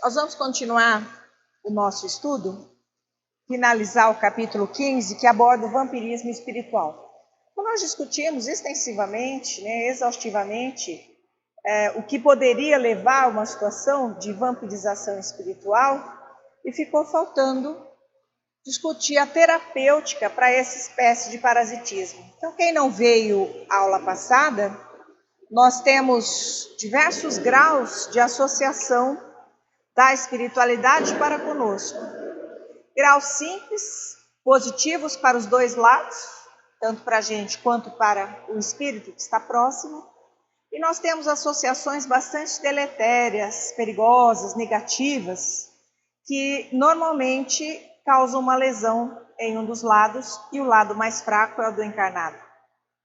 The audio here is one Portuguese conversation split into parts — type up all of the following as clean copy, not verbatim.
Nós vamos continuar o nosso estudo, finalizar o capítulo 15, que aborda o vampirismo espiritual. Então, nós discutimos extensivamente, exaustivamente, o que poderia levar a uma situação de vampirização espiritual, e ficou faltando discutir a terapêutica para essa espécie de parasitismo. Então, quem não veio à aula passada, nós temos diversos graus de associação da espiritualidade para conosco. Graus simples, positivos para os dois lados, tanto para a gente quanto para o espírito que está próximo. E nós temos associações bastante deletérias, perigosas, negativas, que normalmente causam uma lesão em um dos lados, e o lado mais fraco é o do encarnado,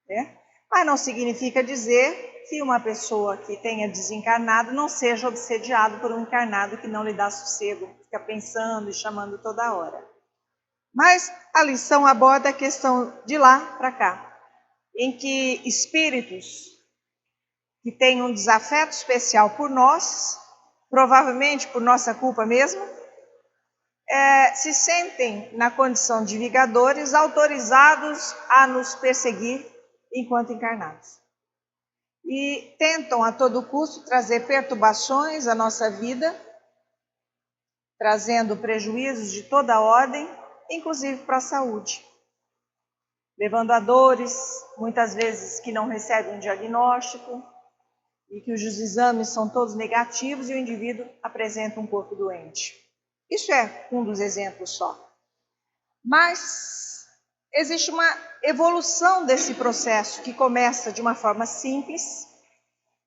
né? Mas não significa dizer que uma pessoa que tenha desencarnado não seja obsediado por um encarnado que não lhe dá sossego, fica pensando e chamando toda hora. Mas a lição aborda a questão de lá para cá, em que espíritos que têm um desafeto especial por nós, provavelmente por nossa culpa mesmo, se sentem na condição de vingadores, autorizados a nos perseguir enquanto encarnados. E tentam a todo custo trazer perturbações à nossa vida, trazendo prejuízos de toda ordem, inclusive para a saúde, levando a dores, muitas vezes que não recebem um diagnóstico, e que os exames são todos negativos e o indivíduo apresenta um corpo doente. Isso é um dos exemplos só. Mas existe uma evolução desse processo que começa de uma forma simples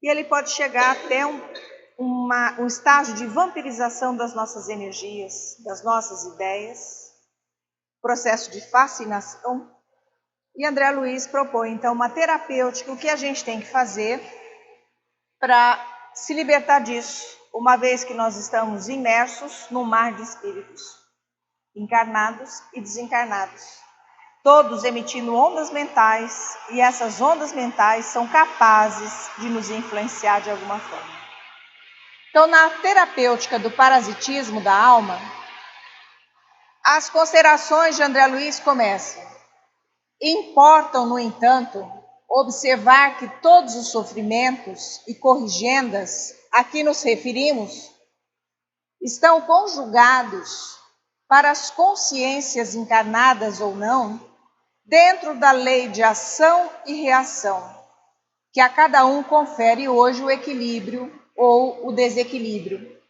e ele pode chegar até um estágio de vampirização das nossas energias, das nossas ideias, processo de fascinação. E André Luiz propõe, então, uma terapêutica, o que a gente tem que fazer para se libertar disso, uma vez que nós estamos imersos num mar de espíritos, encarnados e desencarnados, todos emitindo ondas mentais, e essas ondas mentais são capazes de nos influenciar de alguma forma. Então, na terapêutica do parasitismo da alma, as considerações de André Luiz começam. Importam, no entanto, observar que todos os sofrimentos e corrigendas a que nos referimos estão conjugados para as consciências encarnadas ou não, dentro da lei de ação e reação, que a cada um confere hoje o equilíbrio ou o desequilíbrio.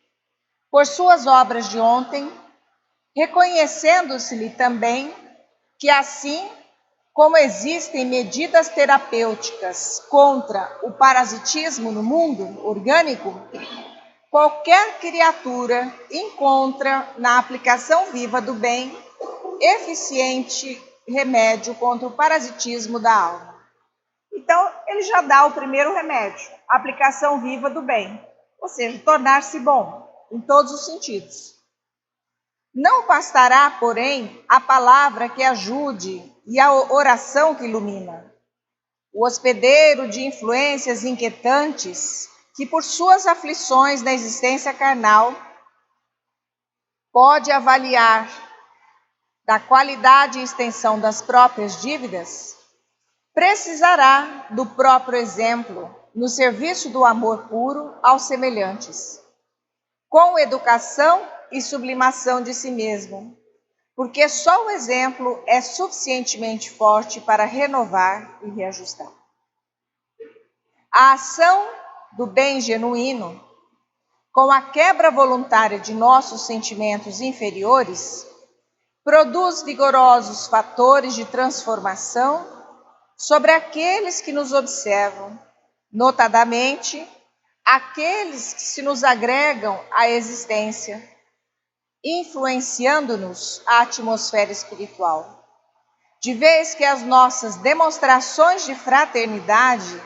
Por suas obras de ontem, reconhecendo-se-lhe também que assim como existem medidas terapêuticas contra o parasitismo no mundo orgânico, qualquer criatura encontra na aplicação viva do bem eficiente remédio contra o parasitismo da alma. Então, ele já dá o primeiro remédio, a aplicação viva do bem, ou seja, tornar-se bom em todos os sentidos. Não bastará, porém, a palavra que ajude e a oração que ilumina. O hospedeiro de influências inquietantes, que por suas aflições na existência carnal, pode avaliar da qualidade e extensão das próprias dívidas, precisará do próprio exemplo no serviço do amor puro aos semelhantes, com educação e sublimação de si mesmo, porque só o exemplo é suficientemente forte para renovar e reajustar. A ação do bem genuíno, com a quebra voluntária de nossos sentimentos inferiores, produz vigorosos fatores de transformação sobre aqueles que nos observam, notadamente aqueles que se nos agregam à existência, influenciando-nos a atmosfera espiritual. De vez que as nossas demonstrações de fraternidade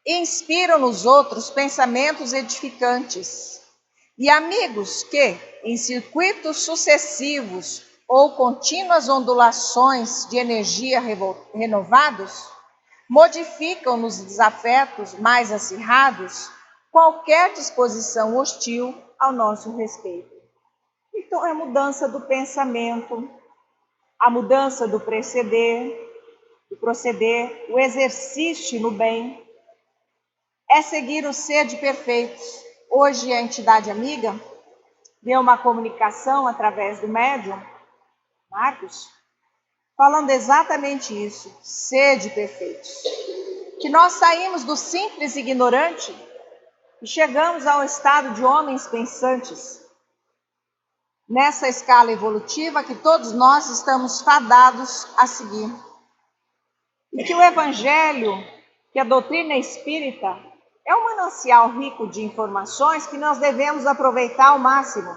inspiram nos outros pensamentos edificantes, e amigos que, em circuitos sucessivos ou contínuas ondulações de energia renovados, modificam nos desafetos mais acirrados qualquer disposição hostil ao nosso respeito. Então, é a mudança do pensamento, a mudança do proceder, o exercício no bem, é seguir o ser de perfeitos. Hoje a entidade amiga deu uma comunicação através do médium, Marcos, falando exatamente isso, sede perfeitos. Que nós saímos do simples ignorante e chegamos ao estado de homens pensantes. Nessa escala evolutiva que todos nós estamos fadados a seguir. E que o Evangelho, que a doutrina espírita, é um manancial rico de informações que nós devemos aproveitar ao máximo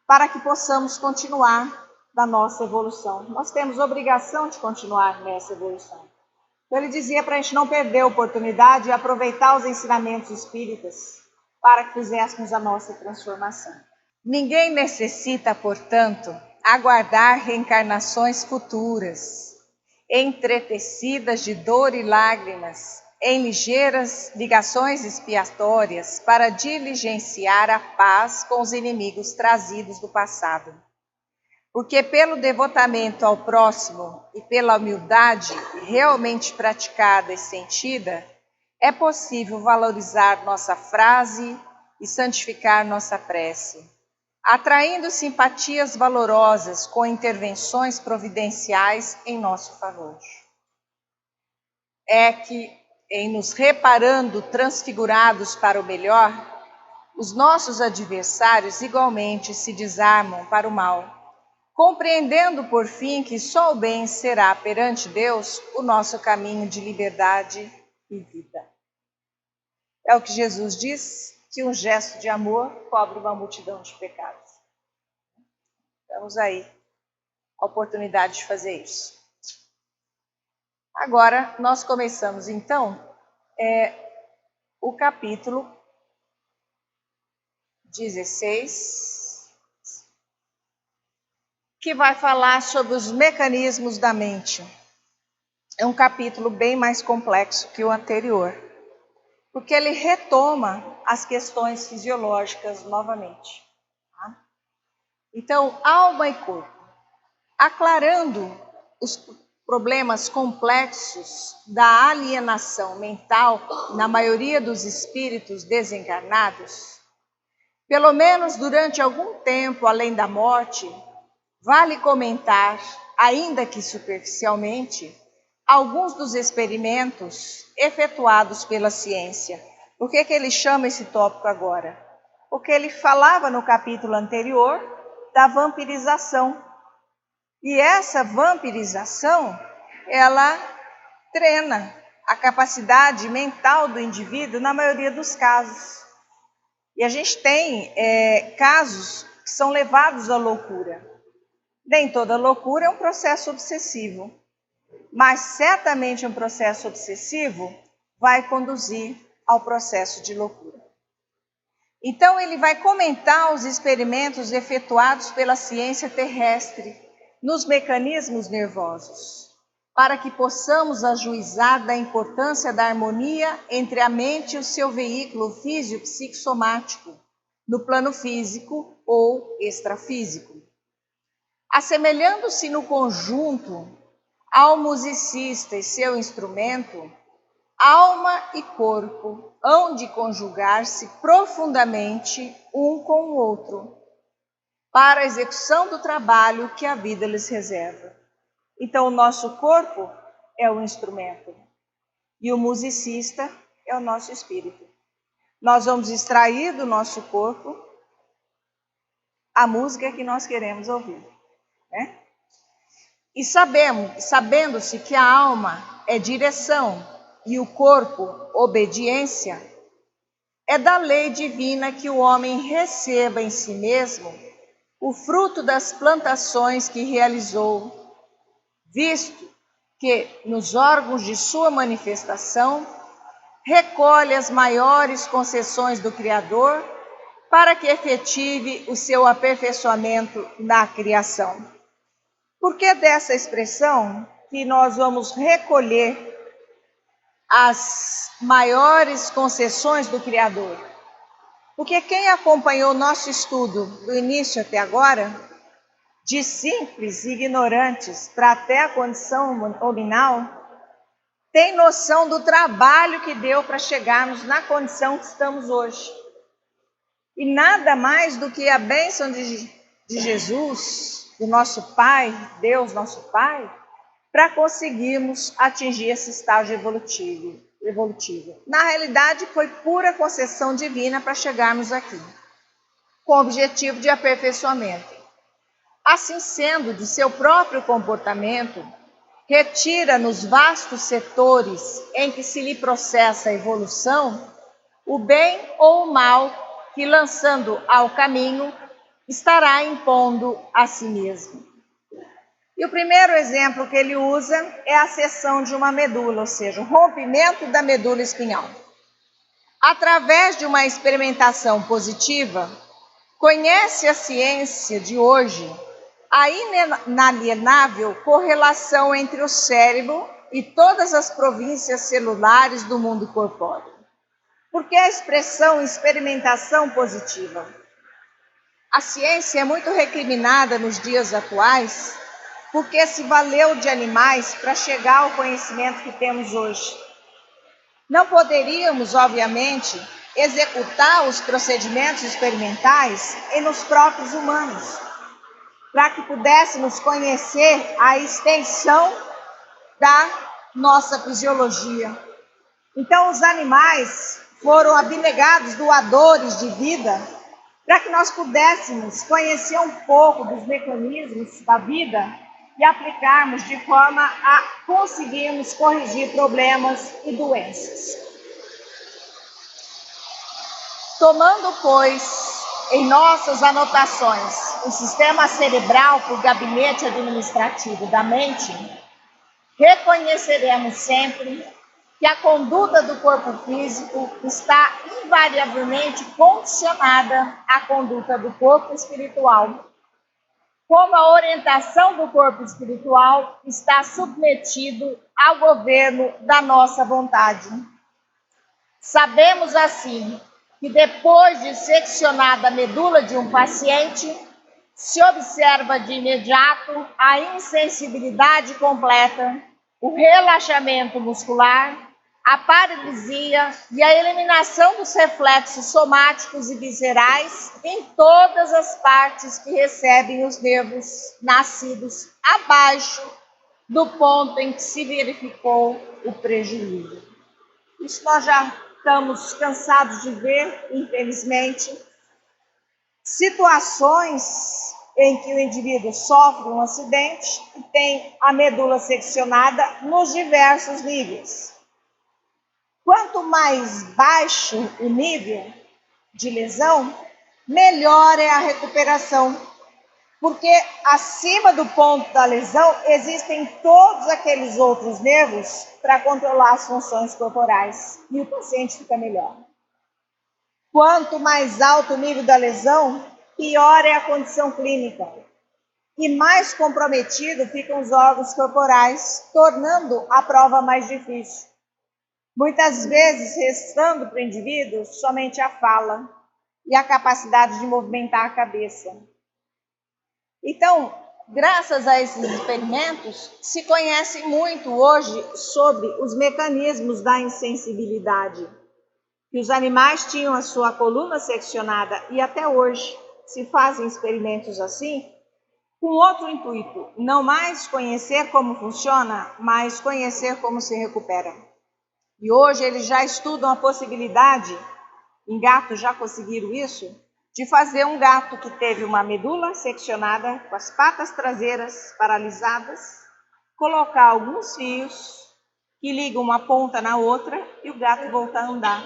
para que possamos continuar na nossa evolução. Nós temos obrigação de continuar nessa evolução. Então ele dizia para a gente não perder a oportunidade de aproveitar os ensinamentos espíritas para que fizéssemos a nossa transformação. Ninguém necessita, portanto, aguardar reencarnações futuras, entretecidas de dor e lágrimas, em ligeiras ligações expiatórias para diligenciar a paz com os inimigos trazidos do passado. Porque pelo devotamento ao próximo e pela humildade realmente praticada e sentida, é possível valorizar nossa frase e santificar nossa prece, atraindo simpatias valorosas com intervenções providenciais em nosso favor. É que, em nos reparando transfigurados para o melhor, os nossos adversários igualmente se desarmam para o mal, compreendendo por fim que só o bem será perante Deus o nosso caminho de liberdade e vida. É o que Jesus diz, que um gesto de amor cobre uma multidão de pecados. Temos aí a oportunidade de fazer isso. Agora, nós começamos então o capítulo 16, que vai falar sobre os mecanismos da mente. É um capítulo bem mais complexo que o anterior, porque ele retoma as questões fisiológicas novamente. Tá? Então, alma e corpo, aclarando os problemas complexos da alienação mental na maioria dos espíritos desencarnados, pelo menos durante algum tempo além da morte, vale comentar, ainda que superficialmente, alguns dos experimentos efetuados pela ciência. Por que ele chama esse tópico agora? Porque ele falava no capítulo anterior da vampirização. E essa vampirização, ela treina a capacidade mental do indivíduo na maioria dos casos. E a gente tem casos que são levados à loucura. Nem toda loucura é um processo obsessivo, mas certamente um processo obsessivo vai conduzir ao processo de loucura. Então ele vai comentar os experimentos efetuados pela ciência terrestre nos mecanismos nervosos, para que possamos ajuizar da importância da harmonia entre a mente e o seu veículo físico-psicossomático, no plano físico ou extrafísico. Assemelhando-se no conjunto ao musicista e seu instrumento, alma e corpo hão de conjugar-se profundamente um com o outro, para a execução do trabalho que a vida lhes reserva. Então, o nosso corpo é o instrumento e o musicista é o nosso espírito. Nós vamos extrair do nosso corpo a música que nós queremos ouvir, né? E sabendo-se que a alma é direção e o corpo obediência, é da lei divina que o homem receba em si mesmo o fruto das plantações que realizou, visto que, nos órgãos de sua manifestação, recolhe as maiores concessões do Criador para que efetive o seu aperfeiçoamento na criação. Por que dessa expressão que nós vamos recolher as maiores concessões do Criador? Porque quem acompanhou o nosso estudo do início até agora, de simples e ignorantes para até a condição nominal, tem noção do trabalho que deu para chegarmos na condição que estamos hoje. E nada mais do que a bênção de Jesus, do nosso Pai, Deus nosso Pai, para conseguirmos atingir esse estágio evolutivo. Na realidade, foi pura concessão divina para chegarmos aqui, com o objetivo de aperfeiçoamento. Assim sendo, de seu próprio comportamento, retira nos vastos setores em que se lhe processa a evolução, o bem ou o mal que, lançando ao caminho, estará impondo a si mesmo. E o primeiro exemplo que ele usa é a seção de uma medula, ou seja, o rompimento da medula espinhal. Através de uma experimentação positiva, conhece a ciência de hoje a inalienável correlação entre o cérebro e todas as províncias celulares do mundo corpóreo. Por que a expressão experimentação positiva? A ciência é muito recriminada nos dias atuais porque se valeu de animais para chegar ao conhecimento que temos hoje. Não poderíamos, obviamente, executar os procedimentos experimentais nos próprios humanos, para que pudéssemos conhecer a extensão da nossa fisiologia. Então, os animais foram abnegados doadores de vida para que nós pudéssemos conhecer um pouco dos mecanismos da vida e aplicarmos de forma a conseguirmos corrigir problemas e doenças. Tomando, pois, em nossas anotações o sistema cerebral por gabinete administrativo da mente, reconheceremos sempre que a conduta do corpo físico está invariavelmente condicionada à conduta do corpo espiritual, como a orientação do corpo espiritual está submetido ao governo da nossa vontade. Sabemos assim que depois de seccionada a medula de um paciente, se observa de imediato a insensibilidade completa, o relaxamento muscular, a paralisia e a eliminação dos reflexos somáticos e viscerais em todas as partes que recebem os nervos nascidos abaixo do ponto em que se verificou o prejuízo. Isso nós já estamos cansados de ver, infelizmente, situações em que o indivíduo sofre um acidente e tem a medula seccionada nos diversos níveis. Quanto mais baixo o nível de lesão, melhor é a recuperação, porque acima do ponto da lesão existem todos aqueles outros nervos para controlar as funções corporais e o paciente fica melhor. Quanto mais alto o nível da lesão, pior é a condição clínica e mais comprometido ficam os órgãos corporais, tornando a prova mais difícil. Muitas vezes, restando para o indivíduo somente a fala e a capacidade de movimentar a cabeça. Então, graças a esses experimentos, se conhece muito hoje sobre os mecanismos da insensibilidade. Que os animais tinham a sua coluna seccionada e até hoje se fazem experimentos assim, com outro intuito, não mais conhecer como funciona, mas conhecer como se recupera. E hoje eles já estudam a possibilidade, em gatos já conseguiram isso, de fazer um gato que teve uma medula seccionada, com as patas traseiras paralisadas, colocar alguns fios que ligam uma ponta na outra e o gato voltar a andar.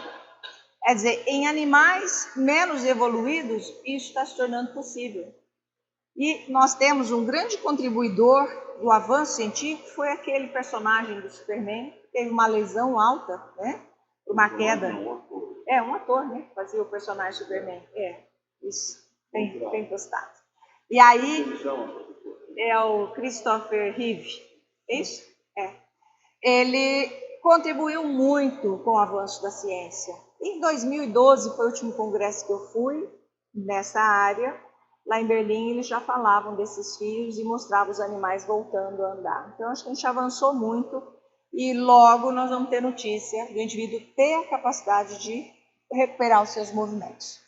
Quer dizer, em animais menos evoluídos, isso está se tornando possível. E nós temos um grande contribuidor do avanço científico, foi aquele personagem do Superman, que teve uma lesão alta, né? Uma queda. É, um ator, né? Que fazia o personagem Superman. Isso, bem postado. E aí, é o Christopher Reeve, é isso? Ele contribuiu muito com o avanço da ciência. Em 2012 foi o último congresso que eu fui nessa área. Lá em Berlim eles já falavam desses fios e mostravam os animais voltando a andar. Então acho que a gente avançou muito e logo nós vamos ter notícia do indivíduo ter a capacidade de recuperar os seus movimentos.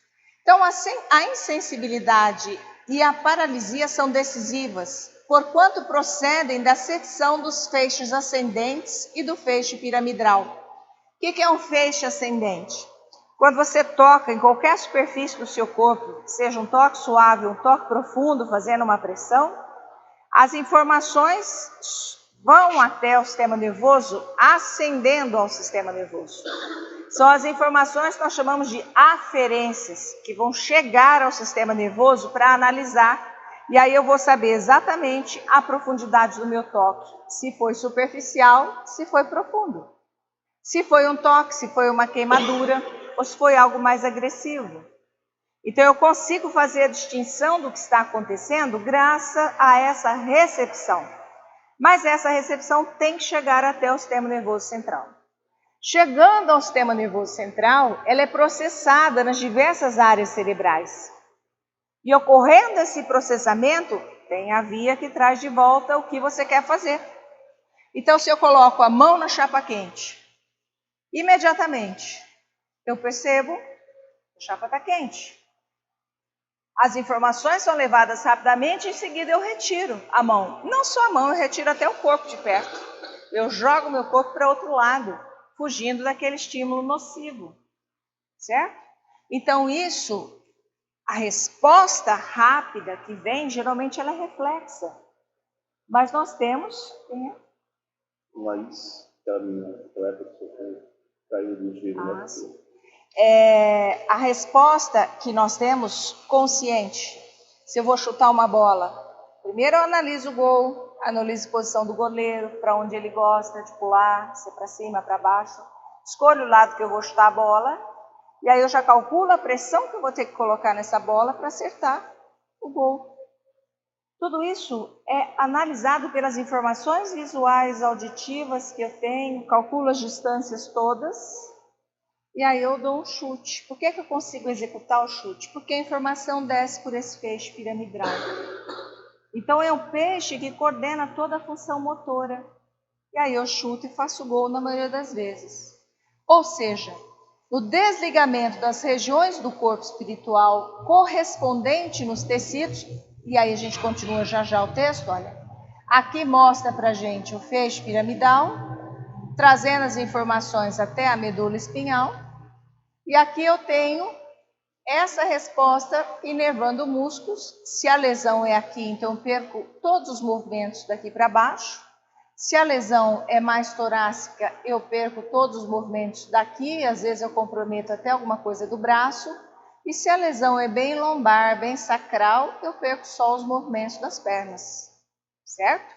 Então a insensibilidade e a paralisia são decisivas, porquanto procedem da secção dos feixes ascendentes e do feixe piramidal. O que é um feixe ascendente? Quando você toca em qualquer superfície do seu corpo, seja um toque suave, um toque profundo, fazendo uma pressão, as informações vão até o sistema nervoso, ascendendo ao sistema nervoso. São as informações que nós chamamos de aferências, que vão chegar ao sistema nervoso para analisar, e aí eu vou saber exatamente a profundidade do meu toque, se foi superficial, se foi profundo. Se foi um toque, se foi uma queimadura, ou se foi algo mais agressivo. Então eu consigo fazer a distinção do que está acontecendo graças a essa recepção. Mas essa recepção tem que chegar até o sistema nervoso central. Chegando ao sistema nervoso central, ela é processada nas diversas áreas cerebrais. E ocorrendo esse processamento, tem a via que traz de volta o que você quer fazer. Então, se eu coloco a mão na chapa quente, imediatamente eu percebo que a chapa está quente. As informações são levadas rapidamente e em seguida eu retiro a mão. Não só a mão, eu retiro até o corpo de perto. Eu jogo meu corpo para outro lado, fugindo daquele estímulo nocivo, certo? Então isso, a resposta rápida que vem, geralmente ela é reflexa. Mas nós temos... Laís, aquela menina, aquela época que caiu do giro, né? A resposta que nós temos consciente. Se eu vou chutar uma bola, primeiro eu analiso o gol, analiso a posição do goleiro, para onde ele gosta de pular, se é para cima, para baixo. Escolho o lado que eu vou chutar a bola, e aí eu já calculo a pressão que eu vou ter que colocar nessa bola para acertar o gol. Tudo isso é analisado pelas informações visuais, auditivas que eu tenho, calculo as distâncias todas, e aí eu dou um chute. Por que eu consigo executar o chute? Porque a informação desce por esse feixe piramidal. Então é o peixe que coordena toda a função motora. E aí eu chuto e faço gol na maioria das vezes. Ou seja, no desligamento das regiões do corpo espiritual correspondente nos tecidos, e aí a gente continua já o texto, olha. Aqui mostra pra gente o feixe piramidal, trazendo as informações até a medula espinhal. E aqui eu tenho essa resposta inervando músculos. Se a lesão é aqui, então eu perco todos os movimentos daqui para baixo. Se a lesão é mais torácica, eu perco todos os movimentos daqui, às vezes eu comprometo até alguma coisa do braço. E se a lesão é bem lombar, bem sacral, eu perco só os movimentos das pernas, certo?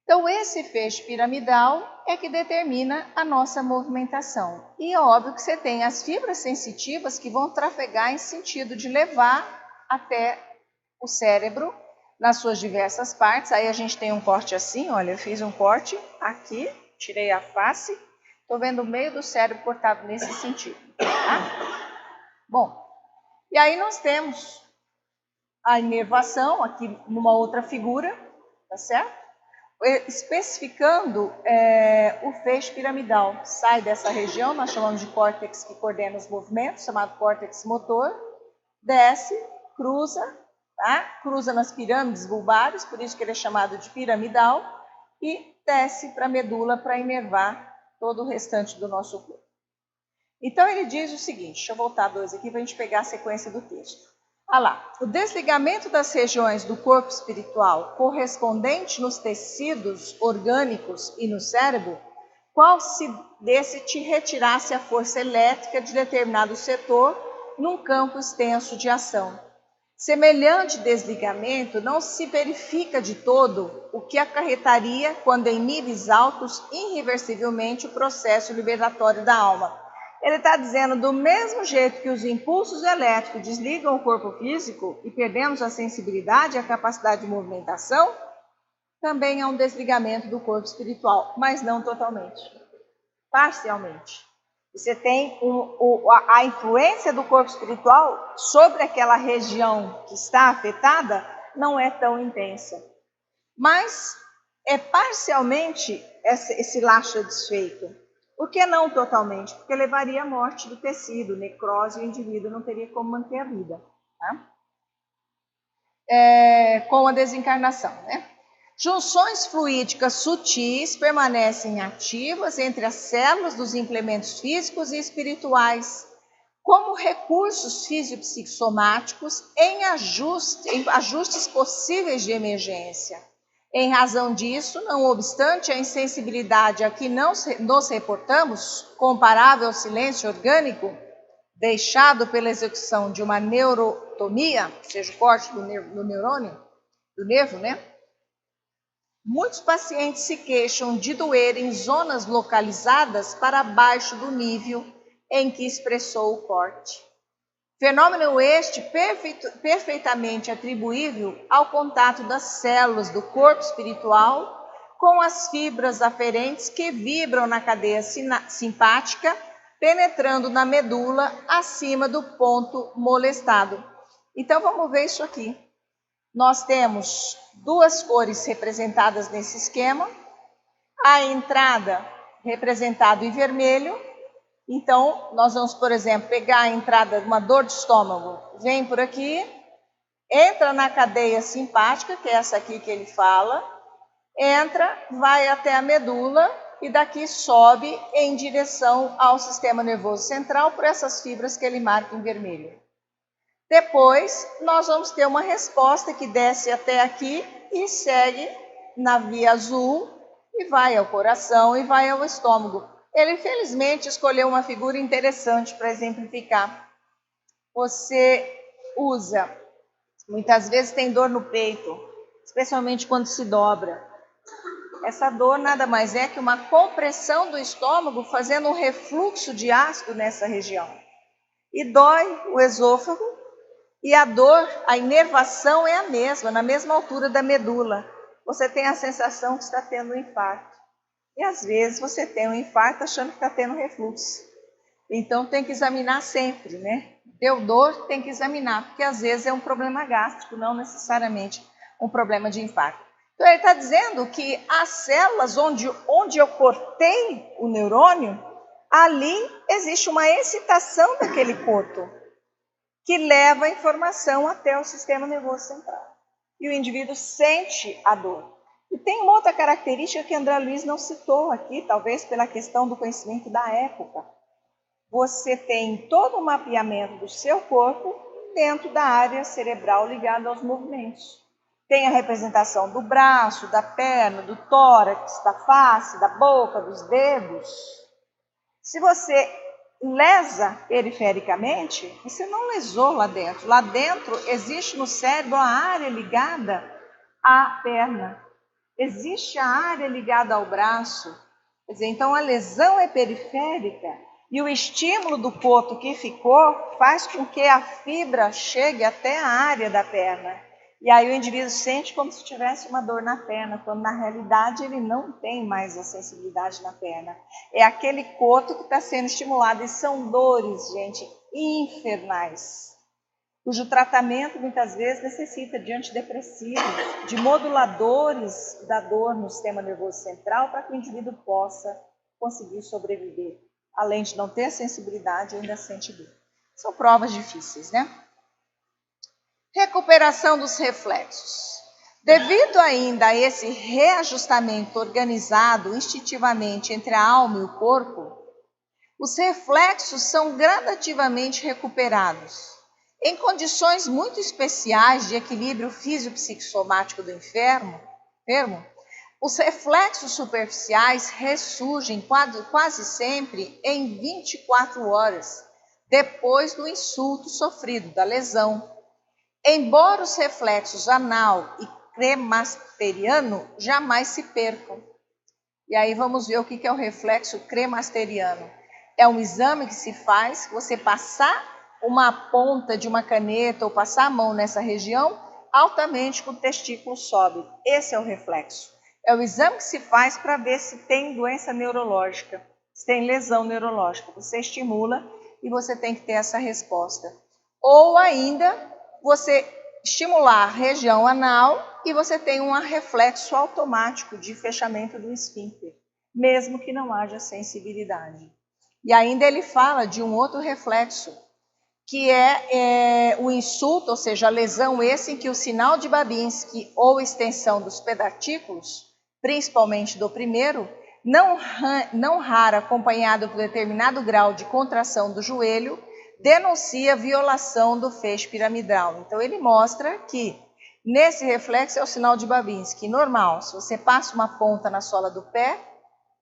Então, esse feixe piramidal é que determina a nossa movimentação. E é óbvio que você tem as fibras sensitivas que vão trafegar em sentido de levar até o cérebro nas suas diversas partes. Aí a gente tem um corte assim, olha, eu fiz um corte aqui, tirei a face, estou vendo o meio do cérebro cortado nesse sentido, tá? Bom, e aí nós temos a inervação aqui numa outra figura, tá certo? Especificando o feixe piramidal. Sai dessa região, nós chamamos de córtex que coordena os movimentos, chamado córtex motor, desce, cruza, tá? Cruza nas pirâmides bulbares, por isso que ele é chamado de piramidal, e desce para a medula para inervar todo o restante do nosso corpo. Então ele diz o seguinte, deixa eu voltar dois aqui para a gente pegar a sequência do texto. Olha lá, o desligamento das regiões do corpo espiritual correspondente nos tecidos orgânicos e no cérebro, qual se desse te retirasse a força elétrica de determinado setor num campo extenso de ação. Semelhante desligamento não se verifica de todo, o que acarretaria, quando em níveis altos, irreversivelmente o processo liberatório da alma. Ele está dizendo, do mesmo jeito que os impulsos elétricos desligam o corpo físico e perdemos a sensibilidade e a capacidade de movimentação, também há um desligamento do corpo espiritual, mas não totalmente, parcialmente. Você tem a influência do corpo espiritual sobre aquela região que está afetada não é tão intensa. Mas é parcialmente esse laço desfeito. Por que não totalmente? Porque levaria à morte do tecido, necrose, e o indivíduo não teria como manter a vida. Tá? Com a desencarnação, né? Junções fluídicas sutis permanecem ativas entre as células dos implementos físicos e espirituais, como recursos fisiopsicossomáticos em ajustes possíveis de emergência. Em razão disso, não obstante a insensibilidade a que não nos reportamos, comparável ao silêncio orgânico, deixado pela execução de uma neurotomia, ou seja, o corte do neurônio, do nervo, né? Muitos pacientes se queixam de doer em zonas localizadas para baixo do nível em que expressou o corte. Fenômeno este perfeitamente atribuível ao contato das células do corpo espiritual com as fibras aferentes que vibram na cadeia simpática, penetrando na medula acima do ponto molestado. Então vamos ver isso aqui. Nós temos duas cores representadas nesse esquema. A entrada representada em vermelho. Então, nós vamos, por exemplo, pegar a entrada de uma dor de estômago. Vem por aqui, entra na cadeia simpática, que é essa aqui que ele fala. Entra, vai até a medula e daqui sobe em direção ao sistema nervoso central por essas fibras que ele marca em vermelho. Depois, nós vamos ter uma resposta que desce até aqui e segue na via azul e vai ao coração e vai ao estômago. Ele, felizmente, escolheu uma figura interessante para exemplificar. Você usa, muitas vezes tem dor no peito, especialmente quando se dobra. Essa dor nada mais é que uma compressão do estômago fazendo um refluxo de ácido nessa região. E dói o esôfago. E a dor, a inervação é a mesma, na mesma altura da medula. Você tem a sensação que está tendo um infarto. E às vezes você tem um infarto achando que está tendo refluxo. Então tem que examinar sempre, né? Deu dor, tem que examinar, porque às vezes é um problema gástrico, não necessariamente um problema de infarto. Então ele está dizendo que as células onde eu cortei o neurônio, ali existe uma excitação daquele corpo, que leva a informação até o sistema nervoso central. E o indivíduo sente a dor. E tem uma outra característica que André Luiz não citou aqui, talvez pela questão do conhecimento da época. Você tem todo o mapeamento do seu corpo dentro da área cerebral ligada aos movimentos. Tem a representação do braço, da perna, do tórax, da face, da boca, dos dedos. Se você lesa perifericamente, você não lesou lá dentro. Lá dentro existe no cérebro a área ligada à perna. Existe a área ligada ao braço. Quer dizer, então a lesão é periférica e o estímulo do coto que ficou faz com que a fibra chegue até a área da perna. E aí o indivíduo sente como se tivesse uma dor na perna, quando na realidade ele não tem mais a sensibilidade na perna. É aquele coto que está sendo estimulado. E são dores, gente, infernais, cujo tratamento muitas vezes necessita de antidepressivos, de moduladores da dor no sistema nervoso central para que o indivíduo possa conseguir sobreviver. Além de não ter sensibilidade, ainda sente dor. São provas difíceis, né? Recuperação dos reflexos. Devido ainda a esse reajustamento organizado instintivamente entre a alma e o corpo, os reflexos são gradativamente recuperados. Em condições muito especiais de equilíbrio físico-psicossomático do enfermo, os reflexos superficiais ressurgem quase sempre em 24 horas, depois do insulto sofrido, da lesão. Embora os reflexos anal e cremasteriano jamais se percam. E aí vamos ver o que é o reflexo cremasteriano. É um exame que se faz, você passar uma ponta de uma caneta ou passar a mão nessa região, altamente que o testículo sobe. Esse é o reflexo. É o exame que se faz para ver se tem doença neurológica. tem lesão neurológica. Você estimula e você tem que ter essa resposta. Ou ainda, você estimular a região anal e você tem um reflexo automático de fechamento do esfíncter, mesmo que não haja sensibilidade. E ainda ele fala de um outro reflexo, que é o insulto, ou seja, a lesão esse em que o sinal de Babinski ou extensão dos pedatículos, principalmente do primeiro, não rara acompanhado por determinado grau de contração do joelho, denuncia violação do feixe piramidal. Então ele mostra que nesse reflexo é o sinal de Babinski normal. Se você passa uma ponta na sola do pé,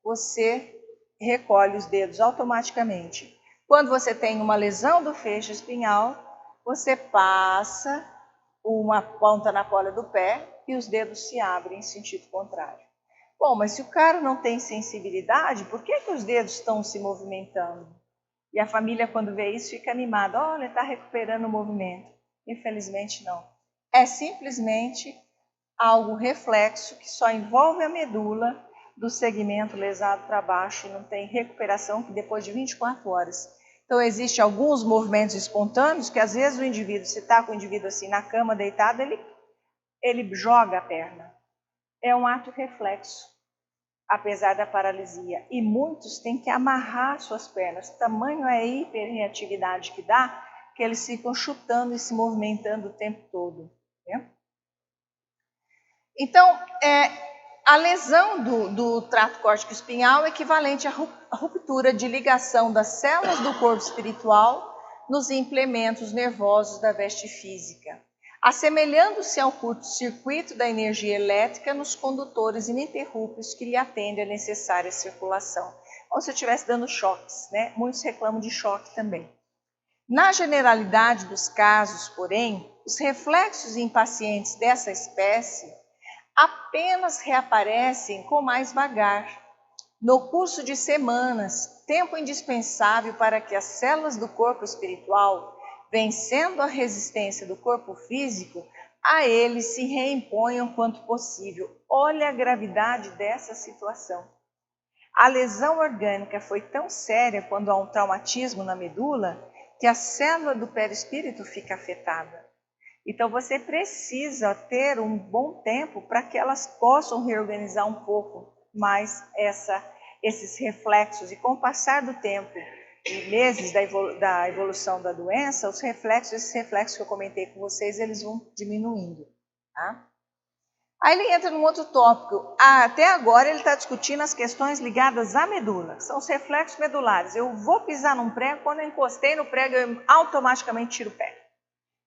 você recolhe os dedos automaticamente. Quando você tem uma lesão do feixe espinhal, você passa uma ponta na cola do pé e os dedos se abrem em sentido contrário. Bom, mas se o cara não tem sensibilidade, por que os dedos estão se movimentando? E a família, quando vê isso, fica animada. Olha, está recuperando o movimento. Infelizmente, não. É simplesmente algo reflexo que só envolve a medula do segmento lesado para baixo e não tem recuperação que depois de 24 horas. Então, existem alguns movimentos espontâneos que, às vezes, o indivíduo, se está com o indivíduo assim na cama, deitado, ele joga a perna. É um ato reflexo, apesar da paralisia. E muitos têm que amarrar suas pernas. O tamanho é a hiperreatividade que dá, que eles ficam chutando e se movimentando o tempo todo. Né? Então, a lesão do trato córtico-espinhal é equivalente à ruptura de ligação das células do corpo espiritual nos implementos nervosos da veste física, assemelhando-se ao curto-circuito da energia elétrica nos condutores ininterruptos que lhe atendem à necessária circulação. Como se eu estivesse dando choques, né? Muitos reclamam de choque também. Na generalidade dos casos, porém, os reflexos em pacientes dessa espécie apenas reaparecem com mais vagar. No curso de semanas, tempo indispensável para que as células do corpo espiritual, vencendo a resistência do corpo físico, a ele se reimponham quanto possível. Olha a gravidade dessa situação. A lesão orgânica foi tão séria quando há um traumatismo na medula que a célula do perispírito fica afetada. Então, você precisa ter um bom tempo para que elas possam reorganizar um pouco mais esses reflexos. E com o passar do tempo e meses da evolução da doença, esses reflexos que eu comentei com vocês, eles vão diminuindo. Tá? Aí ele entra num outro tópico. Até agora ele está discutindo as questões ligadas à medula, que são os reflexos medulares. Eu vou pisar num prego, quando eu encostei no prego, eu automaticamente tiro o pé.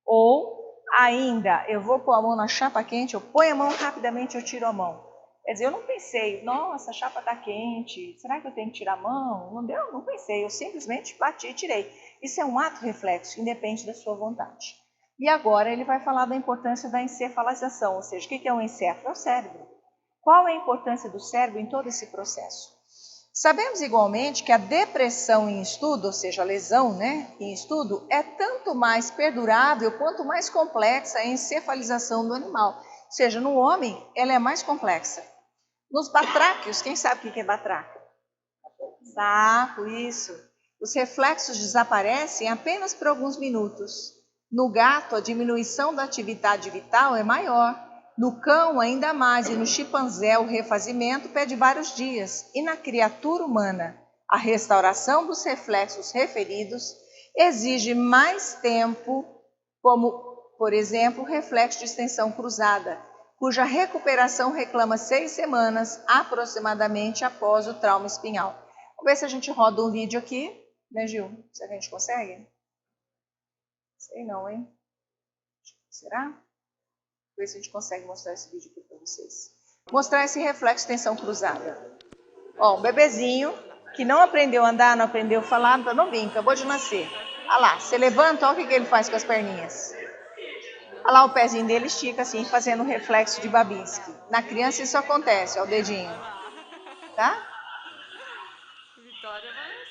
Ou ainda, eu vou pôr a mão na chapa quente, eu ponho a mão rapidamente, eu tiro a mão. Quer dizer, eu não pensei, nossa, a chapa está quente, será que eu tenho que tirar a mão? Não deu, não pensei, eu simplesmente bati e tirei. Isso é um ato reflexo, independe da sua vontade. E agora ele vai falar da importância da encefalização, ou seja, o que é um encéfalo? É o cérebro. Qual é a importância do cérebro em todo esse processo? Sabemos igualmente que a depressão em estudo, ou seja, a lesão, né, em estudo, é tanto mais perdurável quanto mais complexa a encefalização do animal. Ou seja, no homem, ela é mais complexa. Nos batráquios, quem sabe o que é batráquio? Sapo, isso. Os reflexos desaparecem apenas por alguns minutos. No gato, a diminuição da atividade vital é maior. No cão, ainda mais, e no chimpanzé, o refazimento pede vários dias. E na criatura humana, a restauração dos reflexos referidos exige mais tempo, como, por exemplo, o reflexo de extensão cruzada, cuja recuperação reclama 6 semanas, aproximadamente, após o trauma espinhal. Vamos ver se a gente roda um vídeo aqui, né, Gil? Se a gente consegue? Sei não, hein? Será? Ver se a gente consegue mostrar esse vídeo aqui para vocês. Mostrar esse reflexo de tensão cruzada. Ó, um bebezinho que não aprendeu a andar, não aprendeu a falar, tá novinho, acabou de nascer. Olha lá, você levanta, olha o que ele faz com as perninhas. Olha lá o pezinho dele estica assim, fazendo um reflexo de Babinski. Na criança isso acontece, ó, o dedinho. Tá?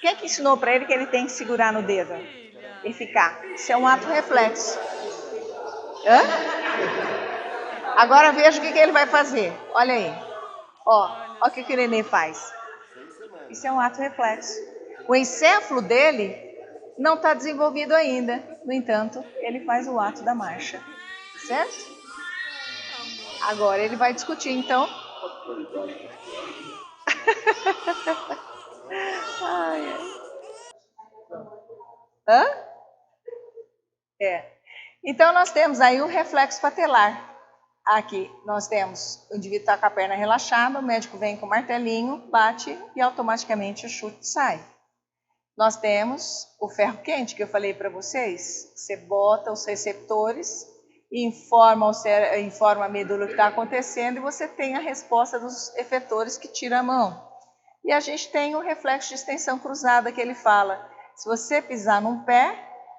Quem é que ensinou para ele que ele tem que segurar no dedo e ficar? Isso é um ato reflexo. Hã? Agora veja o que ele vai fazer. Olha aí. Ó o que o neném faz. Isso é um ato reflexo. O encéfalo dele não está desenvolvido ainda. No entanto, ele faz o ato da marcha. Certo? Agora ele vai discutir, então. Ai, ai. Hã? Então, nós temos aí o reflexo patelar. Aqui nós temos o indivíduo está com a perna relaxada, o médico vem com o martelinho, bate e automaticamente o chute sai. Nós temos o ferro quente que eu falei para vocês. Você bota os receptores, informa a medula o que está acontecendo e você tem a resposta dos efetores que tira a mão. E a gente tem o reflexo de extensão cruzada que ele fala. Se você pisar num pé,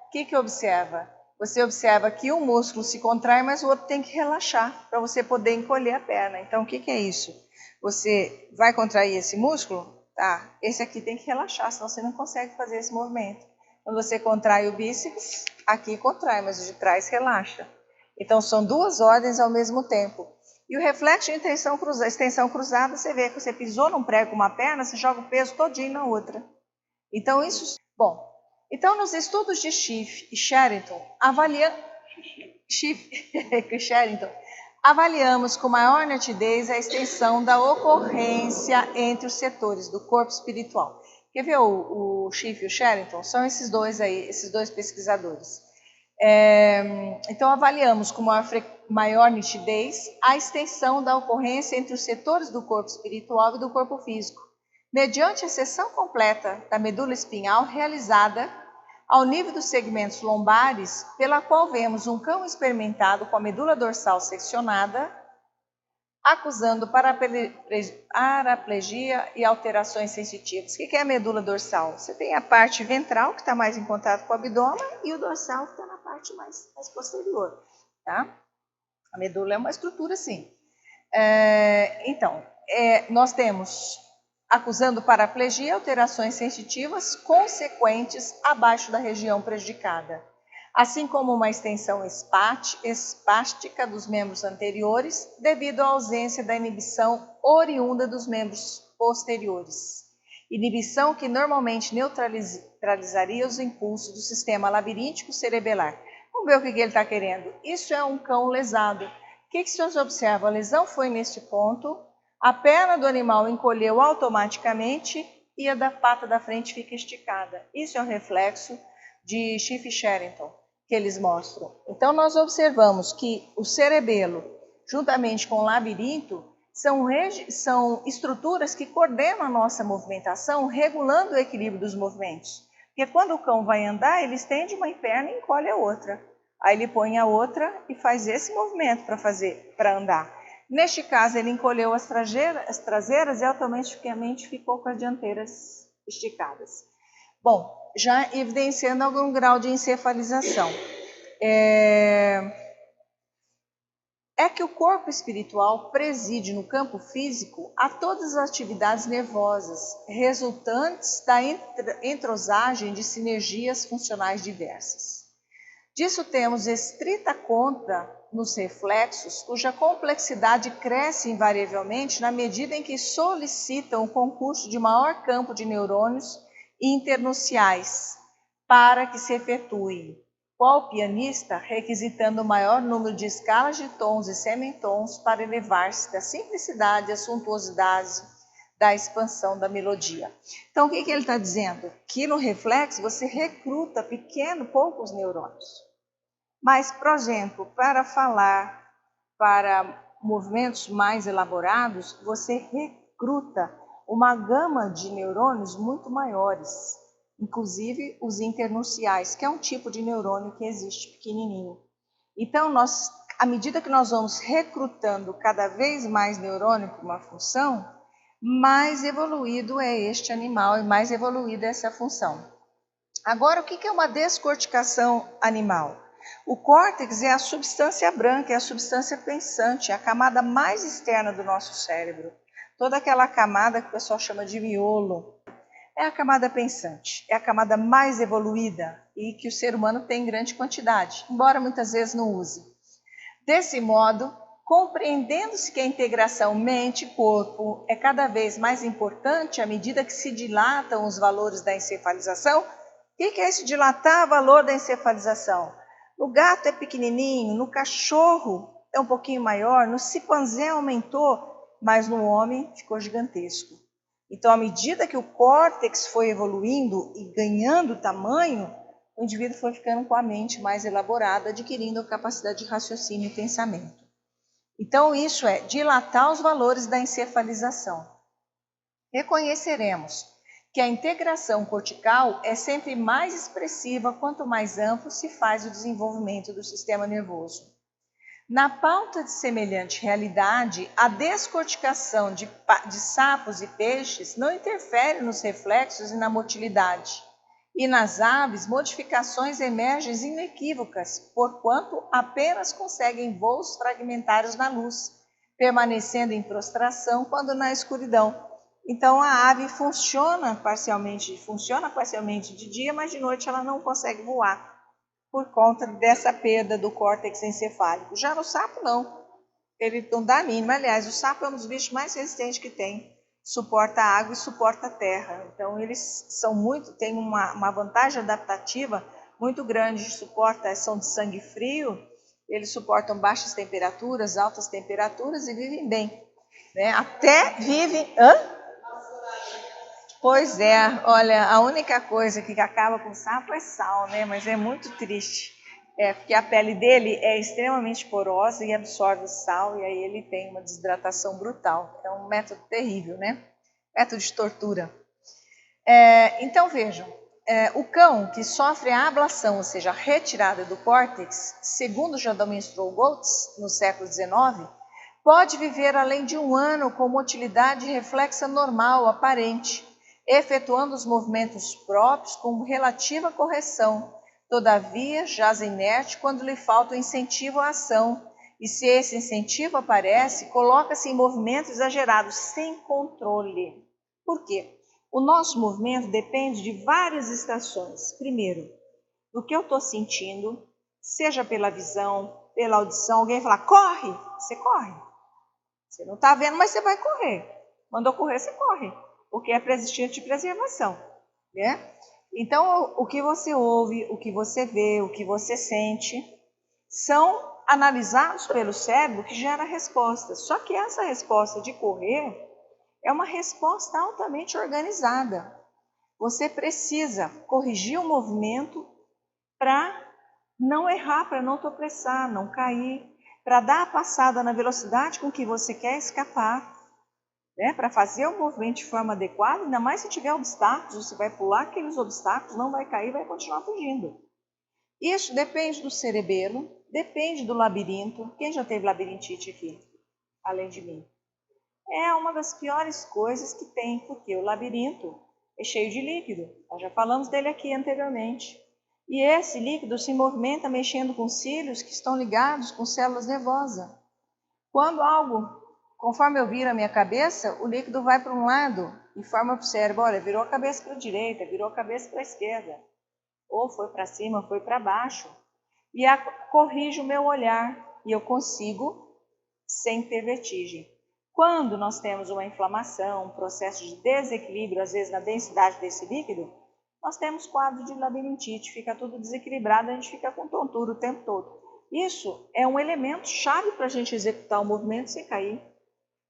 o que observa? Você observa que um músculo se contrai, mas o outro tem que relaxar para você poder encolher a perna. Então, o que é isso? Você vai contrair esse músculo? Tá, esse aqui tem que relaxar, senão você não consegue fazer esse movimento. Quando você contrai o bíceps, aqui contrai, mas o de trás relaxa. Então, são duas ordens ao mesmo tempo. E o reflexo de extensão cruzada, você vê que você pisou num prego com uma perna, você joga o peso todinho na outra. Então, isso... Bom, então nos estudos de Schiff e Sherrington, avaliamos com maior nitidez a extensão da ocorrência entre os setores do corpo espiritual. Quer ver o Schiff e o Sherrington? São esses dois aí, esses dois pesquisadores. Então, avaliamos com maior nitidez a extensão da ocorrência entre os setores do corpo espiritual e do corpo físico, mediante a seção completa da medula espinhal realizada ao nível dos segmentos lombares, pela qual vemos um cão experimentado com a medula dorsal seccionada, acusando paraplegia e alterações sensitivas. O que é a medula dorsal? Você tem a parte ventral, que está mais em contato com o abdômen, e o dorsal, que está na parte mais posterior. Tá? A medula é uma estrutura assim. Nós temos acusando paraplegia e alterações sensitivas consequentes abaixo da região prejudicada, assim como uma extensão espástica dos membros anteriores, devido à ausência da inibição oriunda dos membros posteriores. Inibição que normalmente neutralizaria os impulsos do sistema labiríntico cerebelar. Vamos ver o que ele está querendo. Isso é um cão lesado. O que os senhores observam? A lesão foi neste ponto, a perna do animal encolheu automaticamente e a da pata da frente fica esticada. Isso é um reflexo de Schiff e Sherrington que eles mostram. Então, nós observamos que o cerebelo, juntamente com o labirinto, são estruturas que coordenam a nossa movimentação, regulando o equilíbrio dos movimentos. Porque quando o cão vai andar, ele estende uma perna e encolhe a outra. Aí ele põe a outra e faz esse movimento para andar. Neste caso, ele encolheu as traseiras e automaticamente ficou com as dianteiras esticadas. Bom, já evidenciando algum grau de encefalização. É que o corpo espiritual preside no campo físico a todas as atividades nervosas, resultantes da entrosagem de sinergias funcionais diversas. Disso temos estrita conta nos reflexos, cuja complexidade cresce invariavelmente na medida em que solicitam o concurso de maior campo de neurônios internunciais para que se efetue. Qual pianista requisitando o maior número de escalas de tons e semitons para elevar-se da simplicidade à suntuosidade da expansão da melodia. Então, o que ele está dizendo? Que no reflexo você recruta poucos neurônios. Mas, por exemplo, para falar para movimentos mais elaborados, você recruta uma gama de neurônios muito maiores, inclusive os internunciais, que é um tipo de neurônio que existe pequenininho. Então, à medida que nós vamos recrutando cada vez mais neurônio para uma função, mais evoluído é este animal e mais evoluída é essa função. Agora, o que é uma descorticação animal? O córtex é a substância branca, é a substância pensante, é a camada mais externa do nosso cérebro. Toda aquela camada que o pessoal chama de miolo é a camada pensante, é a camada mais evoluída e que o ser humano tem em grande quantidade, embora muitas vezes não use. Desse modo, Compreendendo-se que a integração mente-corpo é cada vez mais importante à medida que se dilatam os valores da encefalização. O que é esse dilatar o valor da encefalização? No gato é pequenininho, no cachorro é um pouquinho maior, no chimpanzé aumentou, mas no homem ficou gigantesco. Então, à medida que o córtex foi evoluindo e ganhando tamanho, o indivíduo foi ficando com a mente mais elaborada, adquirindo a capacidade de raciocínio e pensamento. Então, isso é dilatar os valores da encefalização. Reconheceremos que a integração cortical é sempre mais expressiva quanto mais amplo se faz o desenvolvimento do sistema nervoso. Na pauta de semelhante realidade, a descorticação de sapos e peixes não interfere nos reflexos e na motilidade. E nas aves, modificações emergem inequívocas, porquanto apenas conseguem voos fragmentários na luz, permanecendo em prostração quando na escuridão. Então a ave funciona parcialmente de dia, mas de noite ela não consegue voar, por conta dessa perda do córtex encefálico. Já no sapo não, ele não dá a mínima. Aliás, o sapo é um dos bichos mais resistentes que tem. Suporta a água e suporta a terra. Então, eles têm uma vantagem adaptativa muito grande. São de sangue frio, eles suportam baixas temperaturas, altas temperaturas e vivem bem. Né? Até vivem... Pois é, olha, a única coisa que acaba com o sapo é sal, né? Mas é muito triste. Porque a pele dele é extremamente porosa e absorve o sal, e aí ele tem uma desidratação brutal. É um método terrível, né? Método de tortura. Então vejam, o cão que sofre a ablação, ou seja, a retirada do córtex, segundo já demonstrou Goltz, no século XIX, pode viver além de 1 ano com motilidade reflexa normal, aparente, efetuando os movimentos próprios com relativa correção. Todavia, jaz inerte quando lhe falta o incentivo à ação, e se esse incentivo aparece, coloca-se em movimento exagerado, sem controle. Por quê? O nosso movimento depende de várias estações. Primeiro, do que eu estou sentindo, seja pela visão, pela audição. Alguém fala, corre, você corre. Você não está vendo, mas você vai correr. Mandou correr, você corre, porque é instinto de preservação, né? Então, o que você ouve, o que você vê, o que você sente, são analisados pelo cérebro que gera respostas. Só que essa resposta de correr é uma resposta altamente organizada. Você precisa corrigir o movimento para não errar, para não tropeçar, não cair, para dar a passada na velocidade com que você quer escapar, né? Para fazer o movimento de forma adequada, ainda mais se tiver obstáculos, você vai pular aqueles obstáculos, não vai cair, vai continuar fugindo. Isso depende do cerebelo, depende do labirinto. Quem já teve labirintite aqui, além de mim? É uma das piores coisas que tem, porque o labirinto é cheio de líquido. Nós já falamos dele aqui anteriormente. E esse líquido se movimenta mexendo com cílios que estão ligados com células nervosas. Quando conforme eu viro a minha cabeça, o líquido vai para um lado e forma para o cérebro, olha, virou a cabeça para a direita, virou a cabeça para a esquerda. Ou foi para cima, foi para baixo. E corrige o meu olhar e eu consigo sem ter vertigem. Quando nós temos uma inflamação, um processo de desequilíbrio, às vezes na densidade desse líquido, nós temos quadro de labirintite, fica tudo desequilibrado, a gente fica com tontura o tempo todo. Isso é um elemento chave para a gente executar o movimento sem cair.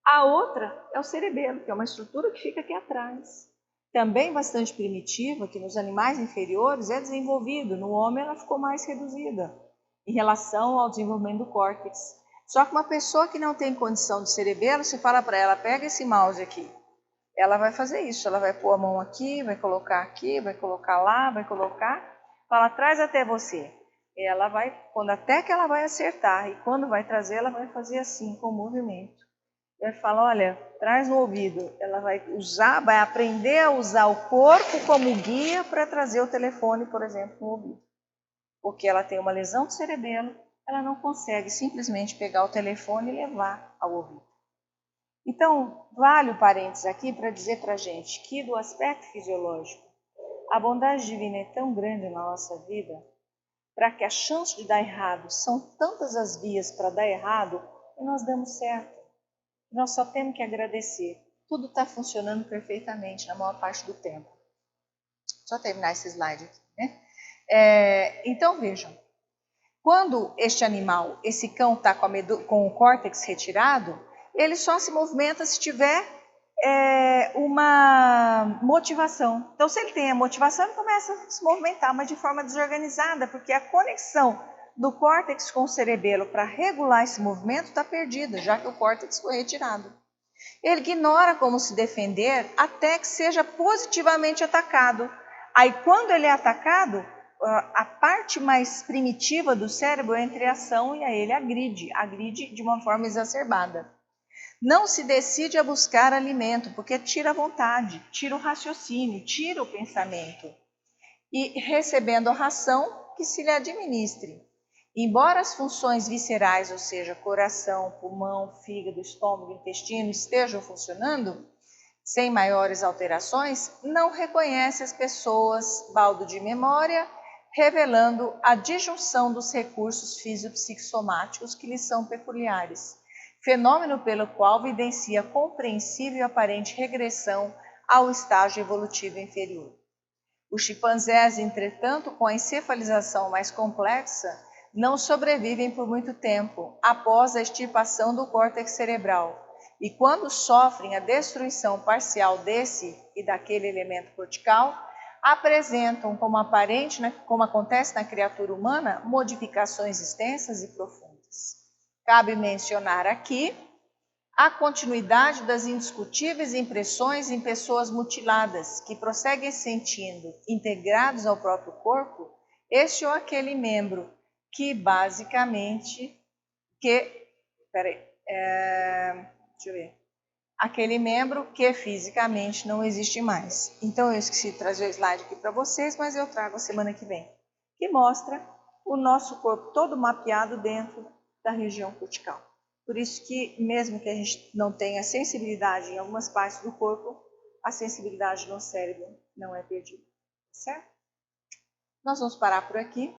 A outra é o cerebelo, que é uma estrutura que fica aqui atrás. Também bastante primitiva, que nos animais inferiores é desenvolvido, no homem ela ficou mais reduzida em relação ao desenvolvimento do córtex. Só que uma pessoa que não tem condição de cerebelo, você fala para ela, pega esse mouse aqui. Ela vai fazer isso, ela vai pôr a mão aqui, vai colocar lá, vai colocar, fala, traz até você. Ela vai, até que ela vai acertar, e quando vai trazer, ela vai fazer assim, com o movimento. Ele fala, olha, traz no ouvido. Ela vai aprender a usar o corpo como guia para trazer o telefone, por exemplo, no ouvido. Porque ela tem uma lesão do cerebelo, ela não consegue simplesmente pegar o telefone e levar ao ouvido. Então, vale o parênteses aqui para dizer para a gente que, do aspecto fisiológico, a bondade divina é tão grande na nossa vida, para que a chance de dar errado, são tantas as vias para dar errado, e nós damos certo. Nós só temos que agradecer. Tudo está funcionando perfeitamente na maior parte do tempo. Só terminar esse slide aqui, né? Então vejam, quando este animal, esse cão está com o córtex retirado, ele só se movimenta se tiver uma motivação. Então, se ele tem a motivação, ele começa a se movimentar, mas de forma desorganizada, porque a conexão do córtex com o cerebelo para regular esse movimento está perdida, já que o córtex foi retirado. Ele ignora como se defender até que seja positivamente atacado. Aí, quando ele é atacado, a parte mais primitiva do cérebro entra em ação e aí ele agride de uma forma exacerbada. Não se decide a buscar alimento, porque tira a vontade, tira o raciocínio, tira o pensamento. E recebendo a ração, que se lhe administre. Embora as funções viscerais, ou seja, coração, pulmão, fígado, estômago, intestino, estejam funcionando, sem maiores alterações, não reconhece as pessoas, baldo de memória, revelando a disjunção dos recursos fisiopsicossomáticos que lhes são peculiares, fenômeno pelo qual evidencia compreensível e aparente regressão ao estágio evolutivo inferior. Os chimpanzés, entretanto, com a encefalização mais complexa, não sobrevivem por muito tempo após a extirpação do córtex cerebral, e quando sofrem a destruição parcial desse e daquele elemento cortical, apresentam, como acontece na criatura humana, modificações extensas e profundas. Cabe mencionar aqui a continuidade das indiscutíveis impressões em pessoas mutiladas, que prosseguem sentindo, integrados ao próprio corpo, este ou aquele membro que basicamente, aquele membro que fisicamente não existe mais. Então eu esqueci de trazer o slide aqui para vocês, mas eu trago a semana que vem, que mostra o nosso corpo todo mapeado dentro da região cortical. Por isso que, mesmo que a gente não tenha sensibilidade em algumas partes do corpo, a sensibilidade no cérebro não é perdida, certo? Nós vamos parar por aqui.